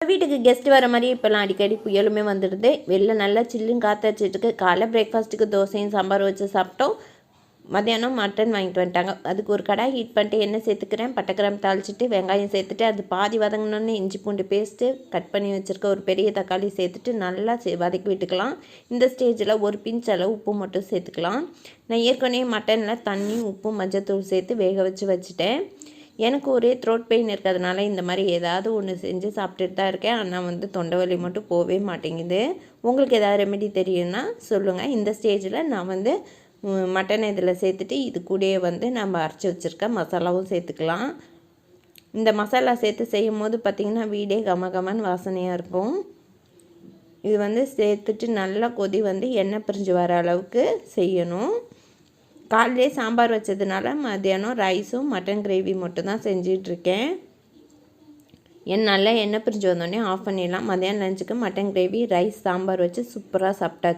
வீட்டுக்கு கெஸ்ட் வர மாதிரி இப்போல்லாம் அடிக்கடி புயலுமே வந்துடுது. வெளில நல்லா சில்லுன்னு காற்றடிச்சிட்டுருக்கு. காலைல பிரேக்ஃபாஸ்ட்டுக்கு தோசையும் சாம்பார் வச்சு சாப்பிட்டோம். மத்தியானம் மட்டன் வாங்கிட்டு வந்துட்டாங்க. அதுக்கு ஒரு கடாய் ஹீட் பண்ணிட்டு எண்ணெய் சேர்த்துக்கிறேன். பட்டை கிராம்பு தாளிச்சிட்டு வெங்காயம் சேர்த்துட்டு அது பாதி வதங்கினோன்னே இஞ்சி பூண்டு பேஸ்ட்டு கட் பண்ணி வச்சுருக்க ஒரு பெரிய தக்காளி சேர்த்துட்டு நல்லா வதக்கி விட்டுக்கலாம். இந்த ஸ்டேஜில் ஒரு பிஞ்ச் அளவு உப்பு மட்டும் சேர்த்துக்கலாம். நான் ஏற்கனவே மட்டனில் தண்ணி உப்பு மஞ்சத்தூள் சேர்த்து வேக வச்சுட்டேன். எனக்கு ஒரே த்ரோட் பெயின் இருக்கிறதுனால இந்த மாதிரி ஏதாவது ஒன்று செஞ்சு சாப்பிட்டுட்டு தான் இருக்கேன். ஆனால் தொண்டை வலி மட்டும் போகவே மாட்டேங்குது. உங்களுக்கு ஏதாவது ரெமெடி தெரியும்னா சொல்லுங்கள். இந்த ஸ்டேஜில் நான் மட்டன் இதில் சேர்த்துட்டு இது கூடயே நம்ம அரைச்சி வச்சுருக்க மசாலாவும் சேர்த்துக்கலாம். இந்த மசாலா சேர்த்து செய்யும் போது பார்த்திங்கன்னா வீடே கமகமன்னு வாசனையாக இருக்கும். இது சேர்த்துட்டு நல்லா கொதி எண்ணெய் பிரிஞ்சு வர அளவுக்கு செய்யணும். காலையிலே சாம்பார் வச்சதுனால மத்தியானம் ரைஸும் மட்டன் கிரேவி மட்டும் தான் செஞ்சிட்ருக்கேன். நல்லா எண்ணெய் பிரிஞ்சு வந்தோடனே ஆஃப் பண்ணிடலாம். மத்தியானம் லஞ்சுக்கு மட்டன் கிரேவி ரைஸ் சாம்பார் வச்சு சூப்பராக சாப்பிட்டாச்சு.